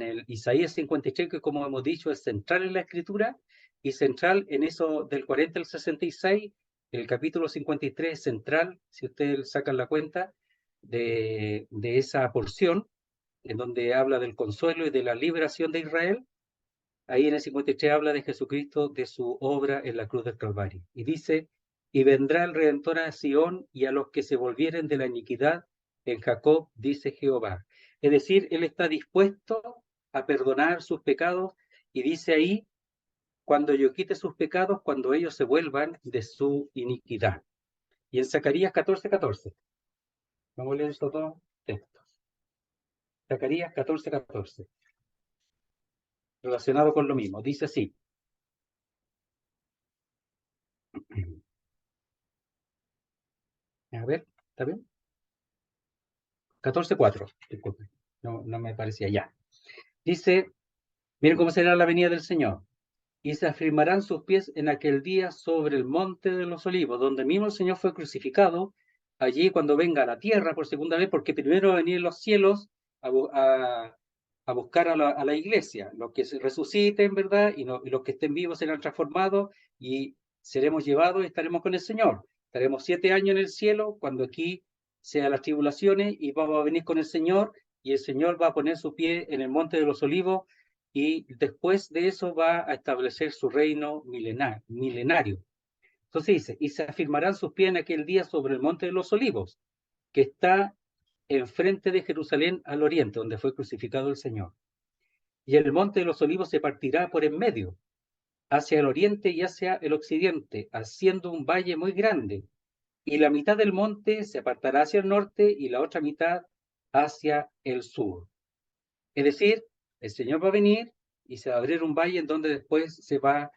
el Isaías 53, que como hemos dicho es central en la escritura, y central en eso del 40 al 66, el capítulo 53 es central, si ustedes sacan la cuenta, de esa porción, en donde habla del consuelo y de la liberación de Israel. Ahí en el 53 habla de Jesucristo, de su obra en la cruz del Calvario. Y dice, y vendrá el Redentor a Sión, y a los que se volvieren de la iniquidad en Jacob, dice Jehová. Es decir, Él está dispuesto a perdonar sus pecados, y dice ahí, cuando yo quite sus pecados, cuando ellos se vuelvan de su iniquidad. Y en Zacarías 14:14. Vamos a leer estos dos textos. Zacarías 14:14. Relacionado con lo mismo. Dice así. A ver, ¿está bien? 14:4. Disculpe. No me parecía ya. Dice, miren cómo será la venida del Señor. Y se afirmarán sus pies en aquel día sobre el monte de los olivos, donde mismo el Señor fue crucificado, allí cuando venga a la tierra por segunda vez, porque primero va a venir los cielos a buscar a la iglesia, los que se resuciten, ¿verdad? Y los que estén vivos serán transformados y seremos llevados y estaremos con el Señor. Estaremos 7 años en el cielo, cuando aquí sean las tribulaciones, y vamos a venir con el Señor, y el Señor va a poner su pie en el monte de los olivos, y después de eso va a establecer su reino milenario. Entonces dice, y se afirmarán sus pies en aquel día sobre el monte de los olivos, que está enfrente de Jerusalén al oriente, donde fue crucificado el Señor. Y el monte de los olivos se partirá por en medio, hacia el oriente y hacia el occidente, haciendo un valle muy grande. Y la mitad del monte se apartará hacia el norte y la otra mitad hacia el sur. Es decir, el Señor va a venir y se va a abrir un valle en donde después se va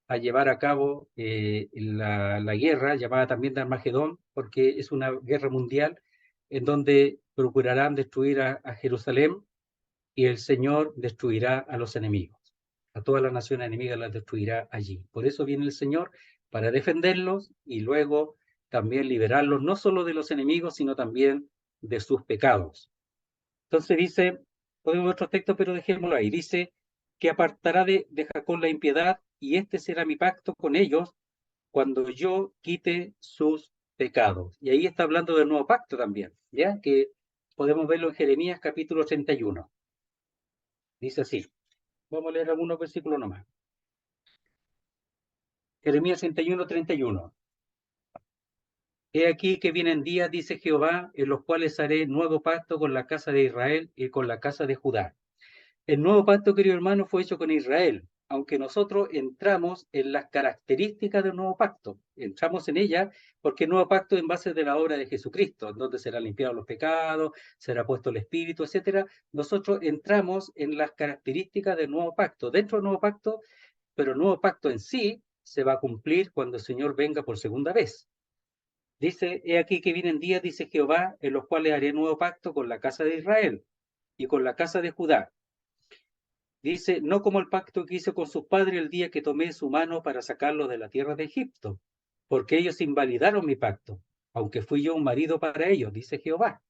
a llevar a cabo la guerra, llamada también de Armagedón, porque es una guerra mundial en donde procurarán destruir a Jerusalén, y el Señor destruirá a los enemigos. A todas las naciones enemigas las destruirá allí. Por eso viene el Señor, para defenderlos y luego también liberarlos, no solo de los enemigos, sino también de sus pecados. Entonces dice, podemos ver otros textos, pero dejémoslo ahí. Dice que apartará de Jacob la impiedad, y este será mi pacto con ellos cuando yo quite sus pecados. Y ahí está hablando del nuevo pacto también, ¿ya? Que podemos verlo en Jeremías capítulo 31. Dice así. Vamos a leer algunos versículos nomás. Jeremías 31:31. He aquí que vienen días, dice Jehová, en los cuales haré nuevo pacto con la casa de Israel y con la casa de Judá. El nuevo pacto, querido hermano, fue hecho con Israel. aunque nosotros entramos en las características del nuevo pacto. Entramos en ella porque el nuevo pacto es en base de la obra de Jesucristo, en donde serán limpiados los pecados, será puesto el Espíritu, etcétera. Nosotros entramos en las características del nuevo pacto, dentro del nuevo pacto, pero el nuevo pacto en sí se va a cumplir cuando el Señor venga por segunda vez. Dice, he aquí que vienen días, dice Jehová, en los cuales haré nuevo pacto con la casa de Israel y con la casa de Judá. Dice, no como el pacto que hice con sus padres el día que tomé su mano para sacarlos de la tierra de Egipto, porque ellos invalidaron mi pacto, aunque fui yo un marido para ellos, dice Jehová.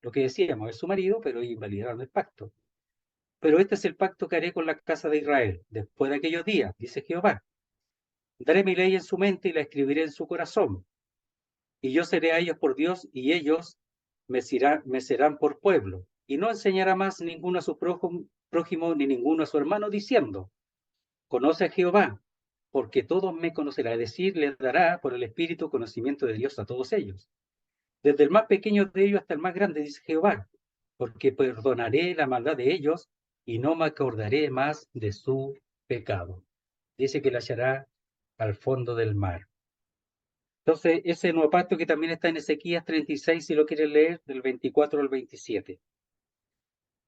Lo que decíamos, es su marido, pero ellos invalidaron el pacto. Pero este es el pacto que haré con la casa de Israel, después de aquellos días, dice Jehová. Daré mi ley en su mente y la escribiré en su corazón. Y yo seré a ellos por Dios, y ellos me serán por pueblo. Y no enseñará más ninguno a su prójimo ni ninguno a su hermano, diciendo, conoce a Jehová, porque todos me conocerán. Es decir, les dará por el Espíritu conocimiento de Dios a todos ellos. Desde el más pequeño de ellos hasta el más grande, dice Jehová, porque perdonaré la maldad de ellos y no me acordaré más de su pecado. Dice que la echará al fondo del mar. Entonces, ese nuevo pacto que también está en Ezequías 36, si lo quieren leer, del 24 al 27.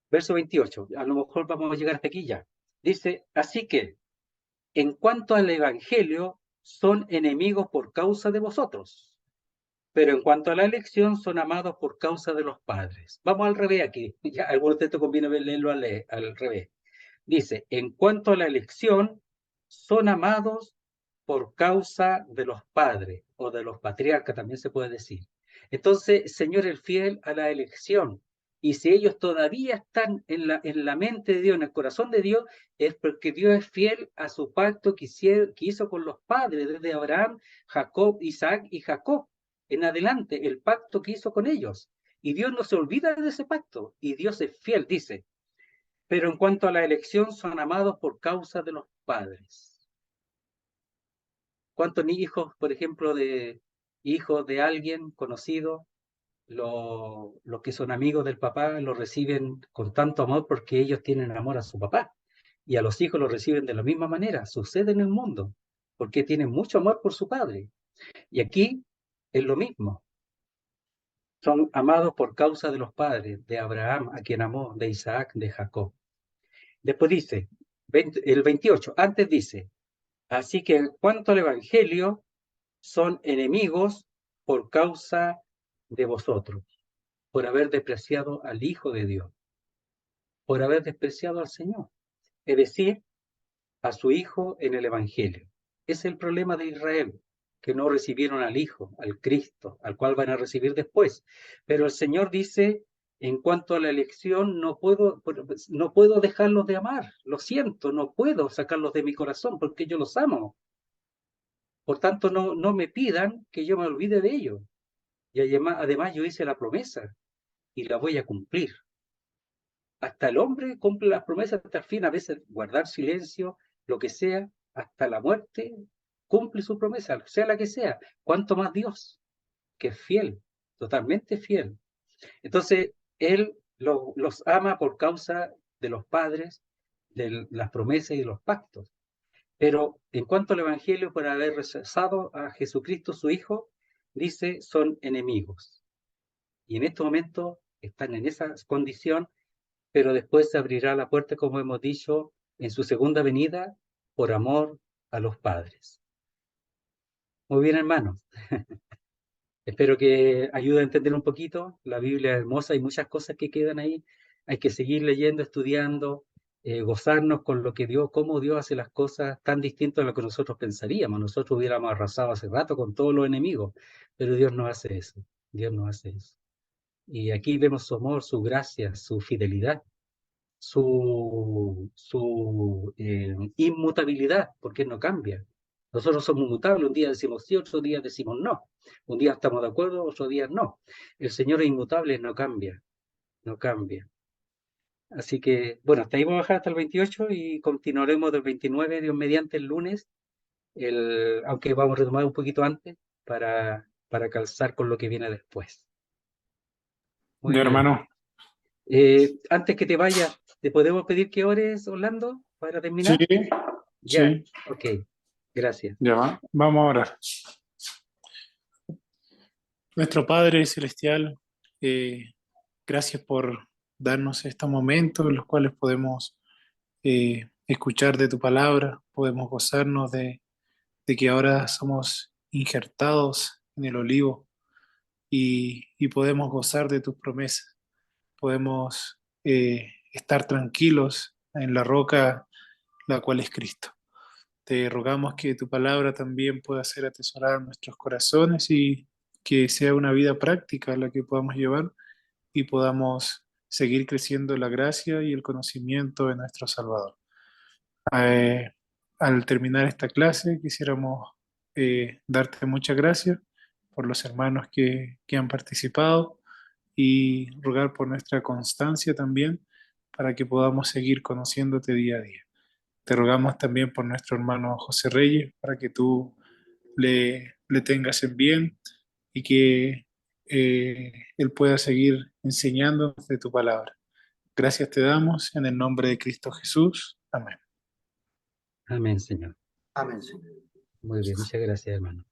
Verso 28, a lo mejor vamos a llegar hasta aquí ya. Dice, así que, en cuanto al Evangelio, son enemigos por causa de vosotros, pero en cuanto a la elección, son amados por causa de los padres. Vamos al revés aquí, ya algunos textos conviene leerlo al revés. Dice, en cuanto a la elección, son amados por causa de los padres, o de los patriarcas también se puede decir. Entonces, Señor es fiel a la elección, y si ellos todavía están en la mente de Dios, en el corazón de Dios, es porque Dios es fiel a su pacto que hizo con los padres, desde Abraham, Jacob, Isaac y Jacob, en adelante, el pacto que hizo con ellos. Y Dios no se olvida de ese pacto, y Dios es fiel, dice, pero en cuanto a la elección, son amados por causa de los padres. ¿Cuántos hijos, por ejemplo, de hijos de alguien conocido, los que son amigos del papá, lo reciben con tanto amor porque ellos tienen amor a su papá? Y a los hijos los reciben de la misma manera. Sucede en el mundo, porque tienen mucho amor por su padre. Y aquí es lo mismo. Son amados por causa de los padres, de Abraham, a quien amó, de Isaac, de Jacob. Después dice, el 28, antes dice, así que en cuanto al Evangelio, son enemigos por causa de vosotros, por haber despreciado al Hijo de Dios, por haber despreciado al Señor, es decir, a su Hijo en el Evangelio. Es el problema de Israel, que no recibieron al Hijo, al Cristo, al cual van a recibir después. Pero el Señor dice, en cuanto a la elección, no puedo dejarlos de amar, lo siento, no puedo sacarlos de mi corazón porque yo los amo. Por tanto, no me pidan que yo me olvide de ellos. Y además yo hice la promesa y la voy a cumplir. Hasta el hombre cumple las promesas hasta el fin, a veces guardar silencio, lo que sea, hasta la muerte cumple su promesa, sea la que sea. ¿Cuánto más Dios, que es fiel, totalmente fiel? Entonces, Él los ama por causa de los padres, de las promesas y de los pactos. Pero en cuanto al Evangelio, por haber rechazado a Jesucristo, su Hijo, dice, son enemigos. Y en este momento están en esa condición, pero después se abrirá la puerta, como hemos dicho, en su segunda venida, por amor a los padres. Muy bien, hermanos. Espero que ayude a entender un poquito. La Biblia es hermosa, hay muchas cosas que quedan ahí. Hay que seguir leyendo, estudiando, gozarnos con lo que Dios, cómo Dios hace las cosas tan distintas a lo que nosotros pensaríamos. Nosotros hubiéramos arrasado hace rato con todos los enemigos, pero Dios no hace eso. Dios no hace eso. Y aquí vemos su amor, su gracia, su fidelidad, su inmutabilidad, porque Él no cambia. Nosotros somos mutables, un día decimos sí, otro día decimos no. Un día estamos de acuerdo, otro día no. El Señor es inmutable, no cambia, no cambia. Así que, bueno, hasta ahí vamos a bajar hasta el 28 y continuaremos del 29, Dios mediante, el lunes, aunque vamos a retomar un poquito antes para calzar con lo que viene después. Muy Ya, bien. hermano. Antes que te vayas, ¿te podemos pedir que ores, Orlando, para terminar? Sí, Ya, Sí, ok, gracias. ya va. Vamos a orar. Nuestro Padre Celestial, gracias por darnos estos momentos en los cuales podemos escuchar de tu palabra, podemos gozarnos de que ahora somos injertados en el olivo y podemos gozar de tus promesas, podemos estar tranquilos en la roca, la cual es Cristo. Te rogamos que tu palabra también pueda ser atesorada en nuestros corazones y que sea una vida práctica la que podamos llevar y podamos seguir creciendo en la gracia y el conocimiento de nuestro Salvador. Eh, Al terminar esta clase, quisiéramos darte muchas gracias por los hermanos que han participado y rogar por nuestra constancia también para que podamos seguir conociéndote día a día. Te rogamos también por nuestro hermano José Reyes para que tú le tengas en bien y que él pueda seguir enseñándonos de tu palabra. Gracias te damos en el nombre de Cristo Jesús. Amén. Amén, Señor. Amén, Señor. Muy bien, muchas gracias, hermano.